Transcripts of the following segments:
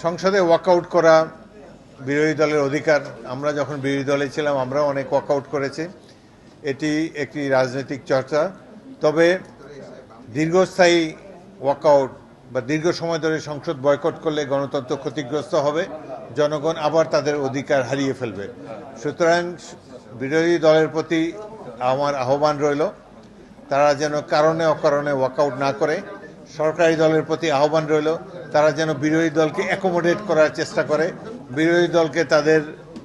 সংসদে ওয়াকআউট করা বিরোধী দলের অধিকার। আমরা যখন বিরোধী দলে ছিলাম আমরাও অনেক ওয়াকআউট করেছি। এটি একটি রাজনৈতিক চর্চা। তবে দীর্ঘস্থায়ী ওয়াকআউট বা দীর্ঘ সময় ধরে সংসদ বয়কট করলে গণতন্ত্র ক্ষতিগ্রস্ত হবে, জনগণ আবার তাদের অধিকার হারিয়ে ফেলবে। সুতরাং বিরোধী দলের প্রতি আমার আহ্বান রইল, তারা যেন কারণে অকারণে ওয়াকআউট না করে। সরকারি দলের প্রতি আহ্বান রইল, তারা যেন বিরোধী দলকে অ্যাকোমোডেট করার চেষ্টা করে, বিরোধী দলকে তাদের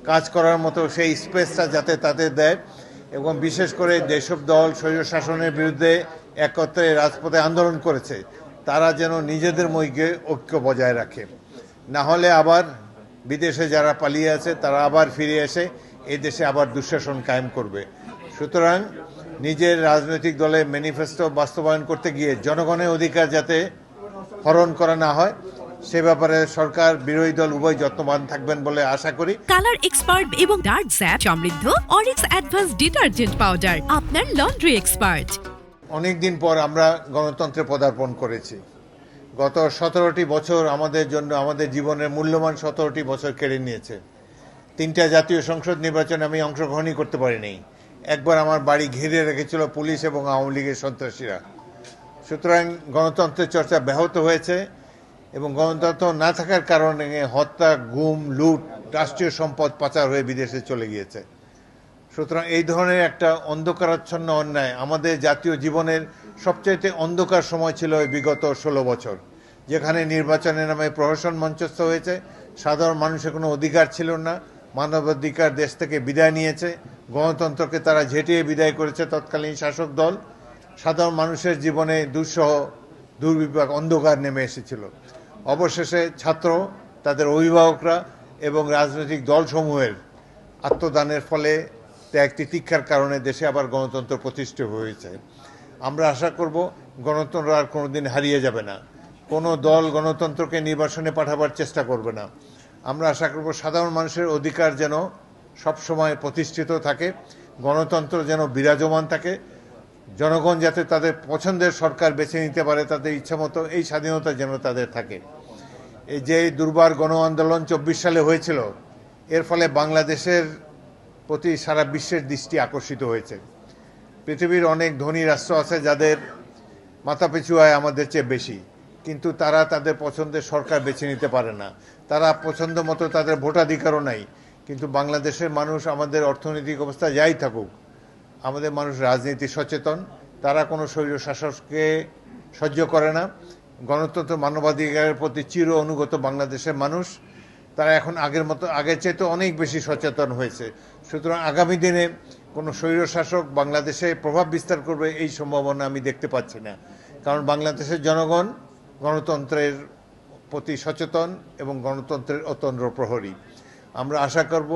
কাজ করার মতো সেই স্পেসটা যাতে তাদের দেয়, এবং বিশেষ করে যেসব দল স্বৈরশাসনের বিরুদ্ধে একত্রে রাজপথে আন্দোলন করেছে তারা যেন নিজেদের মধ্যে ঐক্য বজায় রাখে। না হলে আবার বিদেশে যারা পালিয়ে আছে তারা আবার ফিরে এসে এই দেশে আবার দুঃশাসন কায়েম করবে। সুতরাং নিজের রাজনৈতিক দলে ম্যানিফেস্টো বাস্তবায়ন করতে গিয়ে জনগণের অধিকার যাতে হরণ করা না হয় সে ব্যাপারে সরকার বিরোধী দল উভয় যত্নবান থাকবেন বলে আশা করি। কালার এক্সপার্ট এবং ডার্ক স্যাপ সমৃদ্ধ অরিক্স অ্যাডভান্স ডিটারজেন্ট পাউডার আপনার লন্ড্রি এক্সপার্ট। অনেকদিন পর আমরা গণতন্ত্রে পদার্পণ করেছি। গত 17টি বছর আমাদের জন্য আমাদের জীবনের মূল্যবান 17টি বছর কেড়ে নিয়েছে। 3টা জাতীয় সংসদ নির্বাচনে আমি অংশগ্রহণই করতে পারিনি। একবার আমার বাড়ি ঘিরে রেখেছিল পুলিশ এবং আওয়ামী লীগের সন্ত্রাসীরা। সুতরাং গণতন্ত্রের চর্চা ব্যাহত হয়েছে এবং গণতন্ত্র না থাকার কারণে হত্যা, গুম, লুট, রাষ্ট্রীয় সম্পদ পাচার হয়ে বিদেশে চলে গিয়েছে। সুতরাং এই ধরনের একটা অন্ধকারাচ্ছন্ন অন্যায় আমাদের জাতীয় জীবনের সবচাইতে অন্ধকার সময় ছিল বিগত 16 বছর, যেখানে নির্বাচনের নামে প্রহসন মঞ্চস্থ হয়েছে, সাধারণ মানুষের কোনো অধিকার ছিল না, মানবাধিকার দেশ থেকে বিদায় নিয়েছে, গণতন্ত্রকে তারা ঝেঁটিয়ে বিদায় করেছে তৎকালীন শাসক দল। সাধারণ মানুষের জীবনে দুঃসহ দুর্বিপাক অন্ধকার নেমে এসেছিল। অবশেষে ছাত্র, তাদের অভিভাবকরা এবং রাজনৈতিক দলসমূহের আত্মদানের ফলে ত্যাগ তিতিক্ষার কারণে দেশে আবার গণতন্ত্র প্রতিষ্ঠিত হয়েছে। আমরা আশা করব গণতন্ত্র আর কোনোদিন হারিয়ে যাবে না। কোনো দল গণতন্ত্রকে নির্বাসনে পাঠাবার চেষ্টা করবে না। আমরা আশা করব সাধারণ মানুষের অধিকার যেন সবসময় প্রতিষ্ঠিত থাকে, গণতন্ত্র যেন বিরাজমান থাকে, জনগণ যাতে তাদের পছন্দের সরকার বেছে নিতে পারে তাদের ইচ্ছামতো, এই স্বাধীনতা যেন তাদের থাকে। এই যে দুর্বার গণ আন্দোলন 24 সালে হয়েছিল, এর ফলে বাংলাদেশের প্রতি সারা বিশ্বের দৃষ্টি আকর্ষিত হয়েছে। পৃথিবীর অনেক ধনী রাষ্ট্র আছে যাদের মাথাপিছু আয় আমাদের চেয়ে বেশি, কিন্তু তারা তাদের পছন্দের সরকার বেছে নিতে পারে না, তারা পছন্দ মতো তাদের ভোটাধিকারও নাই। কিন্তু বাংলাদেশের মানুষ, আমাদের অর্থনৈতিক অবস্থা যাই থাকুক, আমাদের মানুষ রাজনীতি সচেতন, তারা কোনো স্বৈরশাসককে সহ্য করে না। গণতন্ত্র, মানবাধিকারের প্রতি চির অনুগত বাংলাদেশের মানুষ, তারা এখন আগের চাইতে অনেক বেশি সচেতন হয়েছে। সুতরাং আগামী দিনে কোনো স্বৈরশাসক বাংলাদেশে প্রভাব বিস্তার করবে এই সম্ভাবনা আমি দেখতে পাচ্ছি না, কারণ বাংলাদেশের জনগণ গণতন্ত্রের প্রতি সচেতন এবং গণতন্ত্রের অতন্দ্র প্রহরী। আমরা আশা করব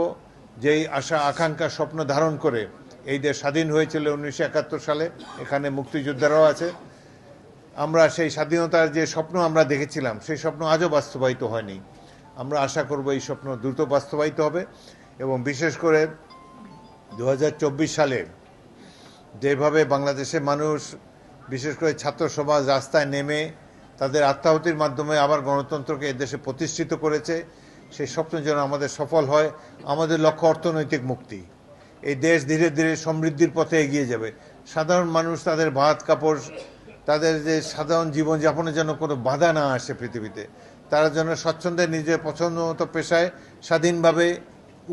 যে এই আশা আকাঙ্ক্ষা স্বপ্ন ধারণ করে এই দেশ স্বাধীন হয়েছিল 1971 সালে, এখানে মুক্তিযোদ্ধারাও আছে। আমরা সেই স্বাধীনতার যে স্বপ্ন আমরা দেখেছিলাম সেই স্বপ্ন আজও বাস্তবায়িত হয়নি। আমরা আশা করব এই স্বপ্ন দ্রুত বাস্তবায়িত হবে এবং বিশেষ করে 2024 সালে যেভাবে বাংলাদেশের মানুষ, বিশেষ করে ছাত্র সমাজ রাস্তায় নেমে তাদের আত্মাহুতির মাধ্যমে আবার গণতন্ত্রকে এদেশে প্রতিষ্ঠিত করেছে, সেই স্বপ্ন যেন আমাদের সফল হয়। আমাদের লক্ষ্য অর্থনৈতিক মুক্তি। এই দেশ ধীরে ধীরে সমৃদ্ধির পথে এগিয়ে যাবে। সাধারণ মানুষ তাদের ভাত কাপড়, তাদের যে সাধারণ জীবনযাপনের জন্য কোনো বাধা না আসে পৃথিবীতে, তারা যেন স্বচ্ছন্দে নিজের পছন্দ মতো পেশায় স্বাধীনভাবে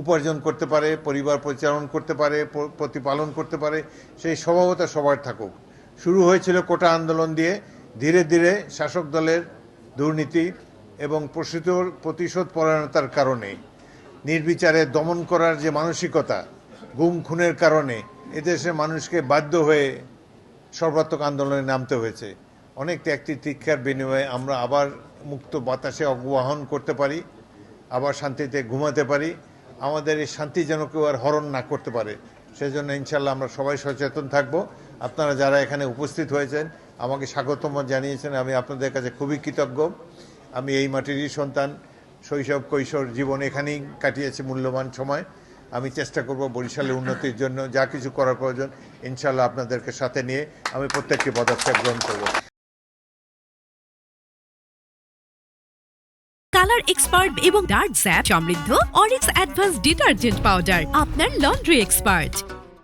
উপার্জন করতে পারে, পরিবার পরিচালনা করতে পারে, প্রতিপালন করতে পারে, সেই স্বভাবতা সবার থাকুক। শুরু হয়েছিল কোটা আন্দোলন দিয়ে, ধীরে ধীরে শাসক দলের দুর্নীতি এবং প্রতিশোধ পরায়ণতার কারণে, নির্বিচারে দমন করার যে মানসিকতা, গুম খুনের কারণে এদেশের মানুষকে বাধ্য হয়ে সর্বাত্মক আন্দোলনে নামতে হয়েছে। অনেক ত্যাগ তিতিক্ষার বিনিময়ে আমরা আবার মুক্ত বাতাসে অগ্রহণ করতে পারি, আবার শান্তিতে ঘুমাতে পারি। আমাদের এই শান্তি যেন কেউ আর হরণ না করতে পারে, সেজন্য ইনশাল্লাহ আমরা সবাই সচেতন থাকব। আপনারা যারা এখানে উপস্থিত হয়েছেন, আমাকে স্বাগতম জানিয়েছেন, আমি আপনাদের কাছে খুবই কৃতজ্ঞ। আমি এই মাটিরই সন্তান, শৈশব কৈশোর জীবন এখানেই কাটিয়েছি মূল্যবান সময়। আমি চেষ্টা করব বরিশালের উন্নতির জন্য যা কিছু করার প্রয়োজন ইনশাল্লাহ আপনাদেরকে সাথে নিয়ে আমি প্রত্যেকটি পদক্ষেপ গ্রহণ করব। কালার এক্সপার্ট এবং ডার্ক স্যাপ সমৃদ্ধ অরিক্স অ্যাডভান্স ডিটারজেন্ট পাউডার আপনার লন্ড্রি এক্সপার্ট।